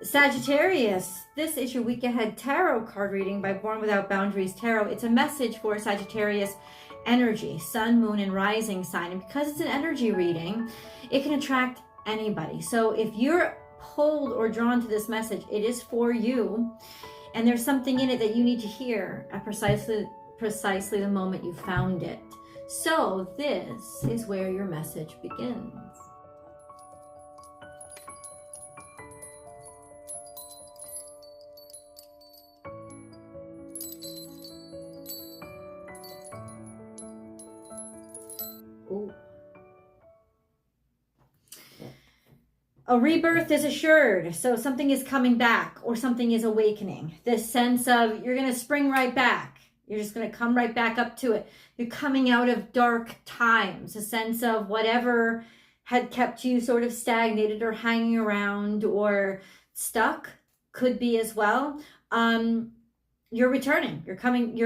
Sagittarius, this is your week ahead tarot card reading by Born Without Boundaries Tarot. It's a message for Sagittarius energy, sun, moon, and rising sign. And because it's an energy reading, it can attract anybody. So if you're pulled or drawn to this message, it is for you. And there's something in it that you need to hear at precisely the moment you found it. So this is where your message begins. Ooh. A rebirth is assured. So something is coming back or something is awakening. This sense of you're going to spring right back. You're just going to come right back up to it. You're coming out of dark times. A sense of whatever had kept you sort of stagnated or hanging around or stuck could be as well. You're returning. You're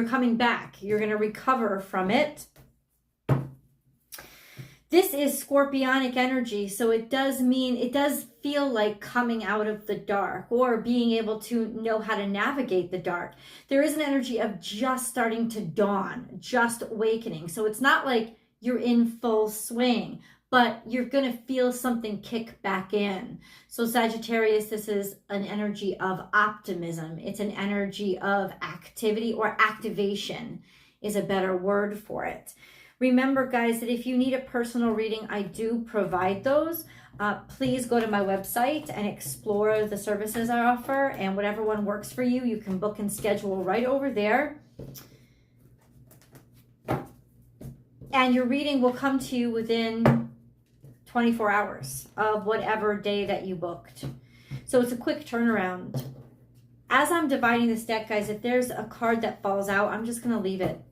coming back. You're going to recover from it. This is scorpionic energy, so it does feel like coming out of the dark or being able to know how to navigate the dark. There is an energy of just starting to dawn, just awakening. So it's not like you're in full swing, but you're going to feel something kick back in. So Sagittarius, this is an energy of optimism. It's an energy of activity, or activation is a better word for it. Remember, guys, that if you need a personal reading, I do provide those. Please go to my website and explore the services I offer, and whatever one works for you, you can book and schedule right over there. And your reading will come to you within 24 hours of whatever day that you booked. So it's a quick turnaround. As I'm dividing this deck, guys, if there's a card that falls out, I'm just going to leave it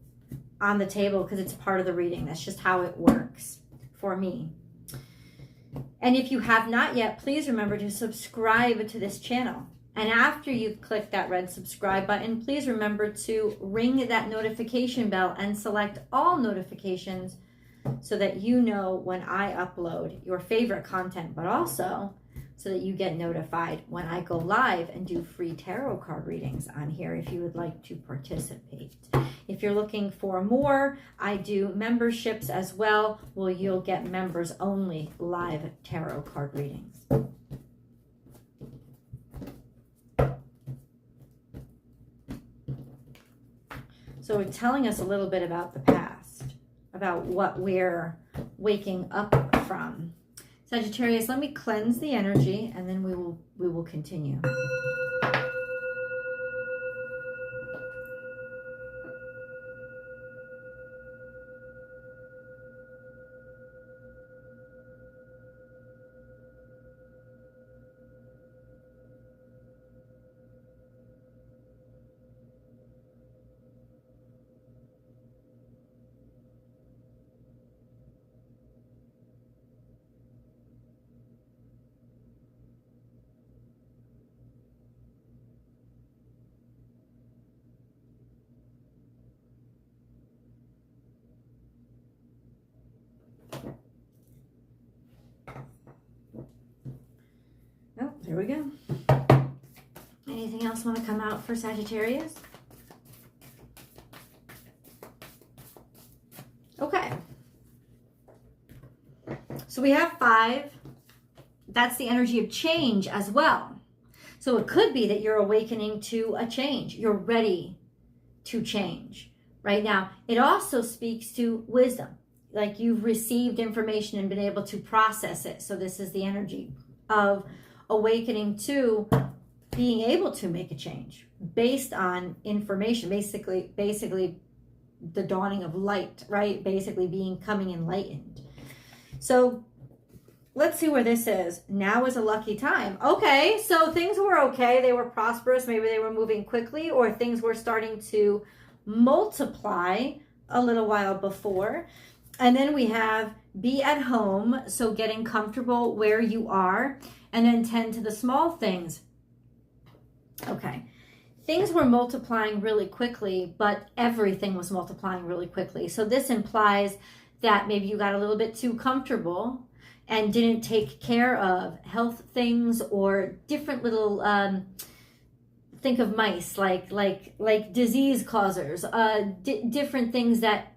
on the table because it's part of the reading. That's just how it works for me. And if you have not yet, please remember to subscribe to this channel. And after you've clicked that red subscribe button, please remember to ring that notification bell and select all notifications so that you know when I upload your favorite content, but also so that you get notified when I go live and do free tarot card readings on here if you would like to participate. If you're looking for more, I do memberships as well, where you'll get members only live tarot card readings. So it's telling us a little bit about the past, about what we're waking up from. Sagittarius, let me cleanse the energy and then we will continue. Oh, there we go. Anything else want to come out for Sagittarius? Okay. So we have 5. That's the energy of change as well. So it could be that you're awakening to a change. You're ready to change right now. It also speaks to wisdom. Like you've received information and been able to process it. So this is the energy of awakening to being able to make a change based on information, basically the dawning of light, right? Basically becoming enlightened. So let's see where this is. Now is a lucky time. Okay, so things were okay. They were prosperous. Maybe they were moving quickly, or things were starting to multiply a little while before. And then we have be at home, so getting comfortable where you are, and then tend to the small things. Okay, things were multiplying really quickly, but everything was multiplying really quickly. So this implies that maybe you got a little bit too comfortable and didn't take care of health things or different little think of mice like disease causers, different things that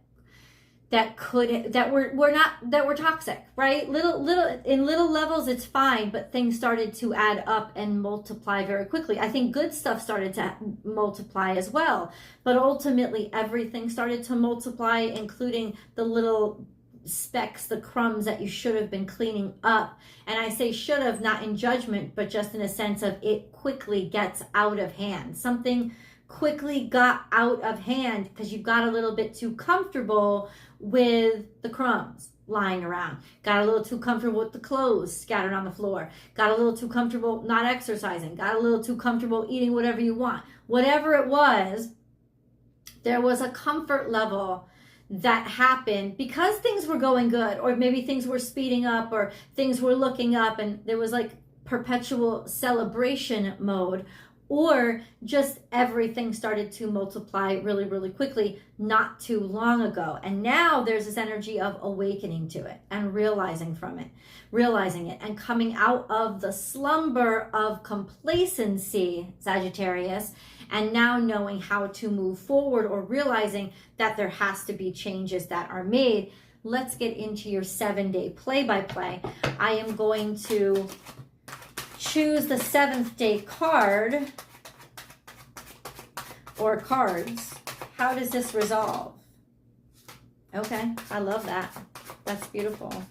were toxic, right? Little in little levels it's fine, but things started to add up and multiply very quickly. I think good stuff started to multiply as well, but ultimately everything started to multiply, including the little specks, the crumbs that you should have been cleaning up. And I say should have, not in judgment, but just in a sense of it quickly gets out of hand. Something quickly got out of hand because you got a little bit too comfortable with the crumbs lying around, got a little too comfortable with the clothes scattered on the floor, got a little too comfortable not exercising, got a little too comfortable eating whatever you want. Whatever it was, there was a comfort level that happened because things were going good, or maybe things were speeding up, or things were looking up, and there was like perpetual celebration mode, or just everything started to multiply really, really quickly not too long ago. And now there's this energy of awakening to it and realizing it and coming out of the slumber of complacency, Sagittarius, and now knowing how to move forward, or realizing that there has to be changes that are made. Let's get into your 7-day play-by-play. I am going to choose the 7th day card or cards. How does this resolve? Okay, I love that. That's beautiful.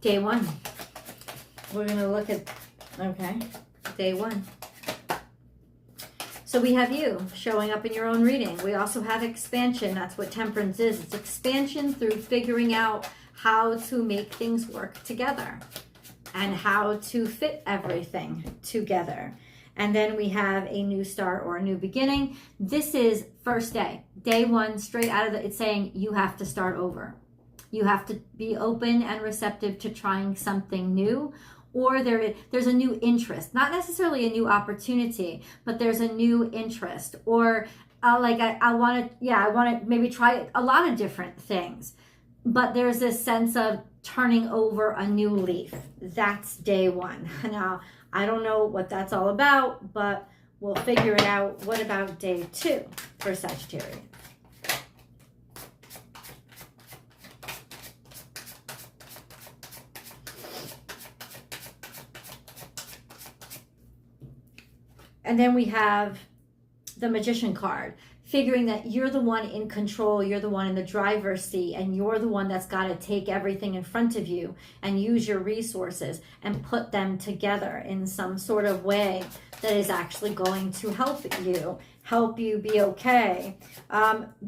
Day 1. We're going to look at, okay, day 1. So we have you showing up in your own reading. We also have expansion. That's what temperance is. It's expansion through figuring out how to make things work together and how to fit everything together. And then we have a new start or a new beginning. This is first day. Day 1, straight out of it's saying you have to start over. You have to be open and receptive to trying something new, or there's a new interest, not necessarily a new opportunity, but there's a new interest, or I want to maybe try a lot of different things, but there's this sense of turning over a new leaf. That's day 1. Now, I don't know what that's all about, but we'll figure it out. What about day 2 for Sagittarius? And then we have the Magician card, figuring that you're the one in control, you're the one in the driver's seat, and you're the one that's got to take everything in front of you and use your resources and put them together in some sort of way that is actually going to help you be okay,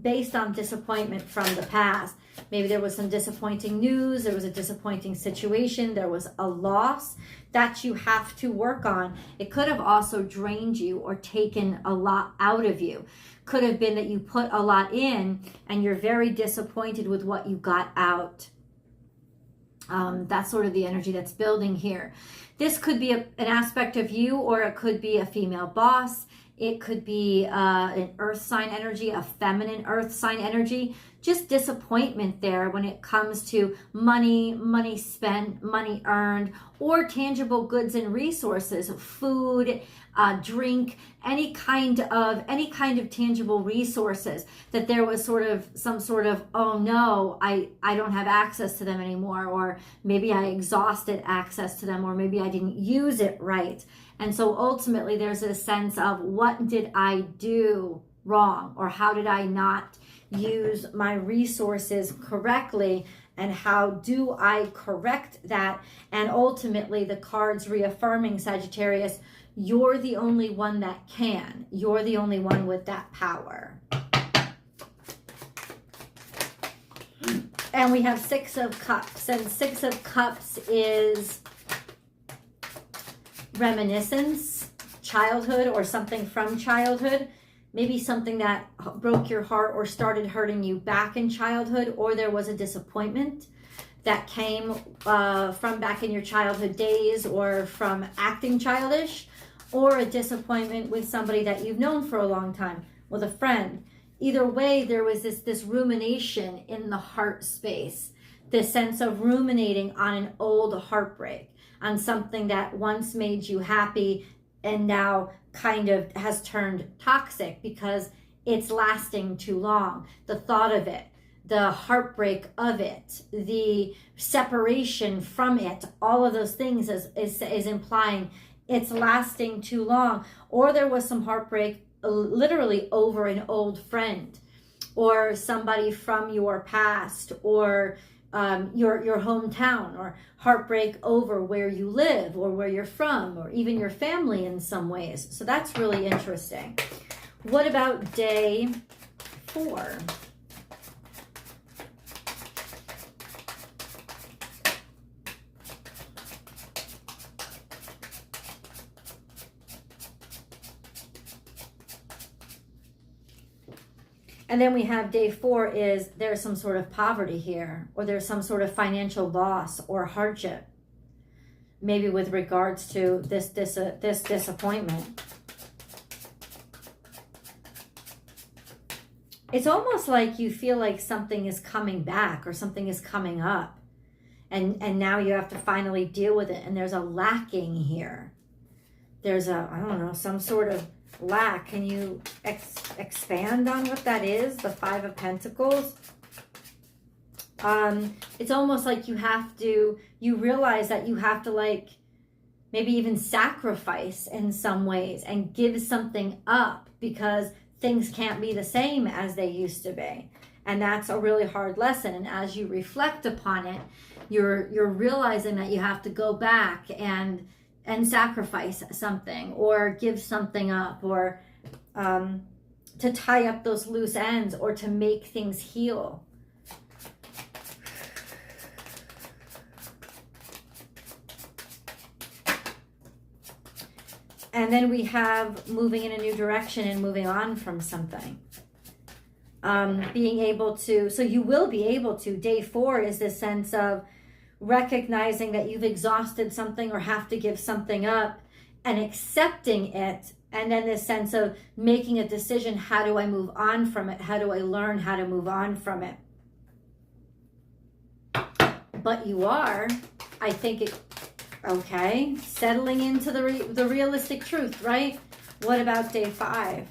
based on disappointment from the past. Maybe there was some disappointing news, there was a disappointing situation, there was a loss that you have to work on. It could have also drained you or taken a lot out of you. Could have been that you put a lot in and you're very disappointed with what you got out. That's sort of the energy that's building here. This could be an aspect of you, or it could be a female boss. It could be an earth sign energy, a feminine earth sign energy. Just disappointment there when it comes to money spent, money earned, or tangible goods and resources, food, drink, any kind of tangible resources, that there was some sort of, oh no, I don't have access to them anymore, or maybe I exhausted access to them, or maybe I didn't use it right. And so ultimately there's a sense of, what did I do wrong, or how did I not use my resources correctly, and how do I correct that? And ultimately the cards reaffirming, Sagittarius, you're the only one that can. You're the only one with that power. And we have 6 of Cups, and 6 of Cups is reminiscence, childhood, or something from childhood. Maybe something that broke your heart or started hurting you back in childhood, or there was a disappointment that came from back in your childhood days or from acting childish, or a disappointment with somebody that you've known for a long time, with a friend. Either way, there was this rumination in the heart space, this sense of ruminating on an old heartbreak, on something that once made you happy and now kind of has turned toxic because it's lasting too long. The thought of it, the heartbreak of it, the separation from it, all of those things is implying it's lasting too long. Or there was some heartbreak literally over an old friend or somebody from your past, or your hometown, or heartbreak over where you live or where you're from, or even your family in some ways. So that's really interesting. What about day 4? And then we have day 4 is there's some sort of poverty here, or there's some sort of financial loss or hardship, maybe with regards to this disappointment. It's almost like you feel like something is coming back or something is coming up, and now you have to finally deal with it, and there's a lacking here. There's I don't know, some sort of lack. Can you expand on what that is? The 5 of Pentacles. It's almost like you realize that you have to, like, maybe even sacrifice in some ways and give something up because things can't be the same as they used to be. And that's a really hard lesson. And as you reflect upon it, you're realizing that you have to go back and sacrifice something, or give something up, or to tie up those loose ends, or to make things heal. And then we have moving in a new direction and moving on from something. Being able to, so you will be able to, day 4 is this sense of recognizing that you've exhausted something or have to give something up, and accepting it, and then this sense of making a decision. How do I move on from it? How do I learn how to move on from it? But you are, I think, okay, settling into the realistic truth, right? What about day 5?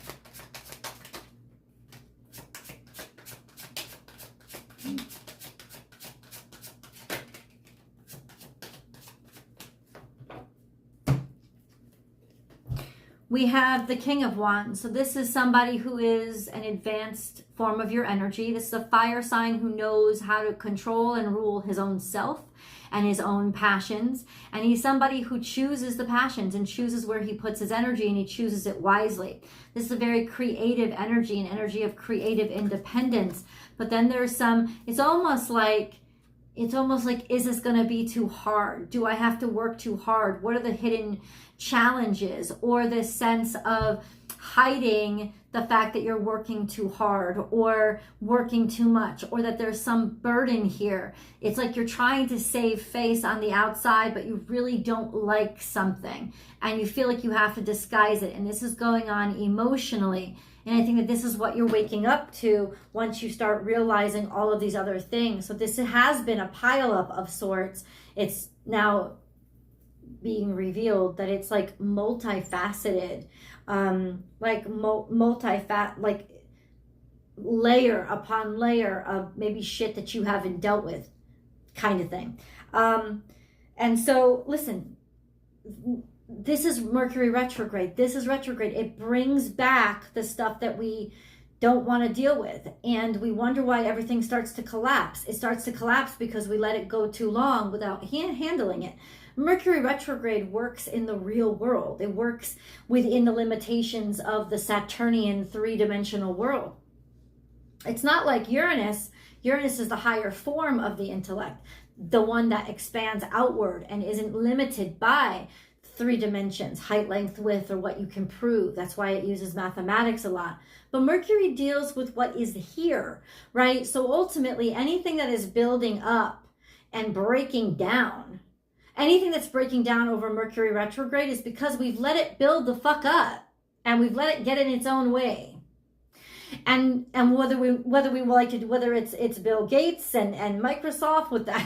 We have the King of Wands. So this is somebody who is an advanced form of your energy. This is a fire sign who knows how to control and rule his own self and his own passions. And he's somebody who chooses the passions and chooses where he puts his energy, and he chooses it wisely. This is a very creative energy, an energy of creative independence. But then there's some, it's almost like, is this going to be too hard? Do I have to work too hard? What are the hidden challenges? Or this sense of hiding the fact that you're working too hard or working too much, or that there's some burden here. It's like you're trying to save face on the outside, but you really don't like something, and you feel like you have to disguise it. And this is going on emotionally. And I think that this is what you're waking up to once you start realizing all of these other things. So this has been a pileup of sorts. It's now being revealed that it's like multifaceted, like like layer upon layer of maybe shit that you haven't dealt with, kind of thing. And so, listen, this is Mercury retrograde. This is retrograde. It brings back the stuff that we don't want to deal with. And we wonder why everything starts to collapse. It starts to collapse because we let it go too long without handling it. Mercury retrograde works in the real world. It works within the limitations of the Saturnian 3-dimensional world. It's not like Uranus. Uranus is the higher form of the intellect, the one that expands outward and isn't limited by 3 dimensions, height, length, width, or what you can prove. That's why it uses mathematics a lot. But Mercury deals with what is here, right? So ultimately, anything that is building up and breaking down. Anything that's breaking down over Mercury retrograde is because we've let it build the fuck up and we've let it get in its own way. And whether we like to do, whether it's Bill Gates and Microsoft with that,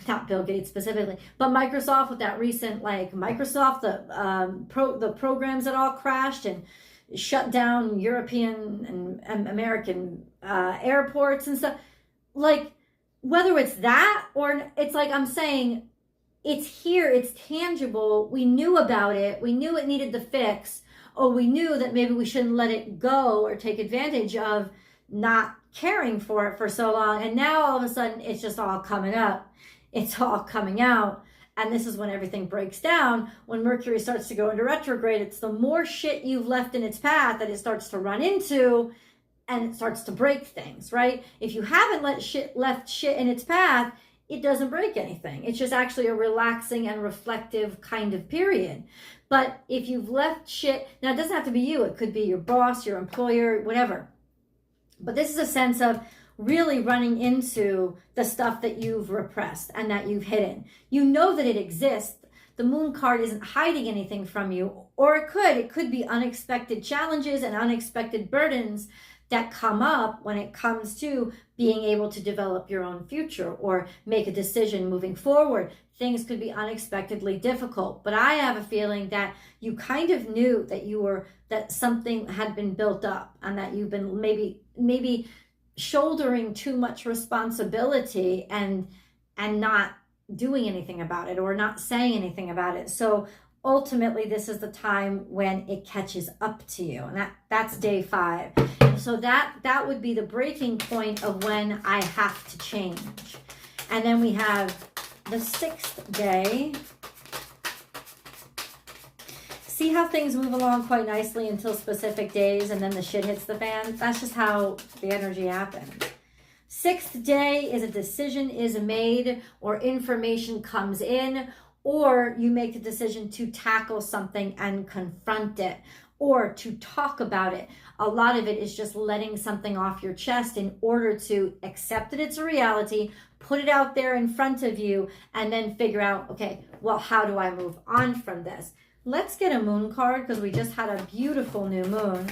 not Bill Gates specifically, but Microsoft with that recent, like Microsoft, the programs that all crashed and shut down European and American airports and stuff. Like, whether it's that or it's like I'm saying, it's here, it's tangible. We knew about it. We knew it needed the fix. Or we knew that maybe we shouldn't let it go or take advantage of not caring for it for so long. And now all of a sudden it's just all coming up. It's all coming out. And this is when everything breaks down. When Mercury starts to go into retrograde, it's the more shit you've left in its path that it starts to run into and it starts to break things, right? If you haven't left shit in its path, it doesn't break anything. It's just actually a relaxing and reflective kind of period. But if you've left shit, now it doesn't have to be you. It could be your boss, your employer, whatever. But this is a sense of really running into the stuff that you've repressed and that you've hidden. You know that it exists. The moon card isn't hiding anything from you. Or it could be unexpected challenges and unexpected burdens that come up when it comes to being able to develop your own future or make a decision moving forward. Things could be unexpectedly difficult, but I have a feeling that you kind of knew that something had been built up and that you've been maybe shouldering too much responsibility and not doing anything about it or not saying anything about it. So ultimately, this is the time when it catches up to you, and that's day 5. So that would be the breaking point of when I have to change. And then we have the 6th day. See how things move along quite nicely until specific days, and then the shit hits the fan? That's just how the energy happens. 6th day is a decision is made or information comes in, or you make the decision to tackle something and confront it or to talk about it. A lot of it is just letting something off your chest in order to accept that it's a reality, put it out there in front of you, and then figure out, okay, well, how do I move on from this? Let's get a moon card because we just had a beautiful new moon.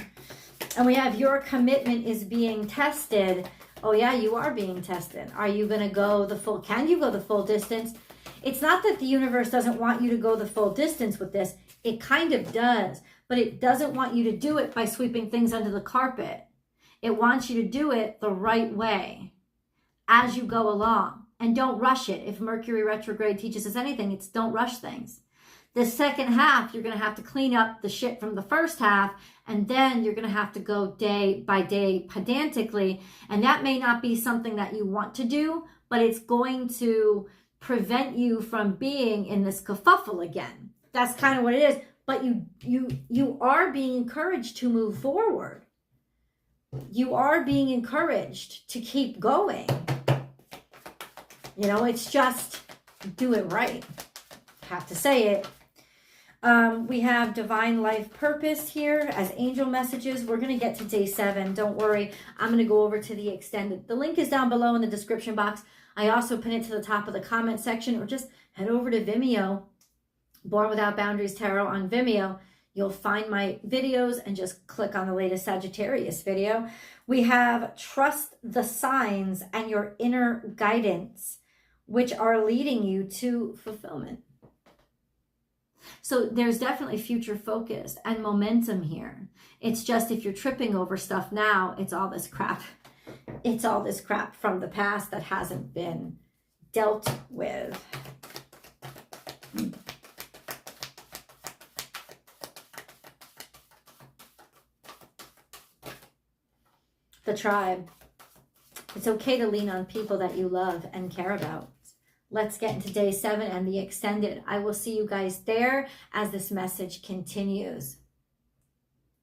And we have your commitment is being tested. Oh yeah, you are being tested. Are you going to go the full, can you go the full distance? It's not that the universe doesn't want you to go the full distance with this. It kind of does, but it doesn't want you to do it by sweeping things under the carpet. It wants you to do it the right way as you go along. And don't rush it. If Mercury retrograde teaches us anything, it's don't rush things. The second half, you're going to have to clean up the shit from the first half, and then you're going to have to go day by day pedantically. And that may not be something that you want to do, but it's going to prevent you from being in this kerfuffle again. That's kind of what it is. But you are being encouraged to move forward. You are being encouraged to keep going. You know, it's just do it right. Have to say it. We have divine life purpose here as angel messages. We're going to get to day 7. Don't worry. I'm going to go over to the extended. The link is down below in the description box. I also pin it to the top of the comment section, or just head over to Vimeo, Born Without Boundaries Tarot on Vimeo. You'll find my videos and just click on the latest Sagittarius video. We have trust the signs and your inner guidance, which are leading you to fulfillment. So there's definitely future focus and momentum here. It's just if you're tripping over stuff now, it's all this crap. It's all this crap from the past that hasn't been dealt with. The tribe. It's okay to lean on people that you love and care about. Let's get into day 7 and the extended. I will see you guys there as this message continues.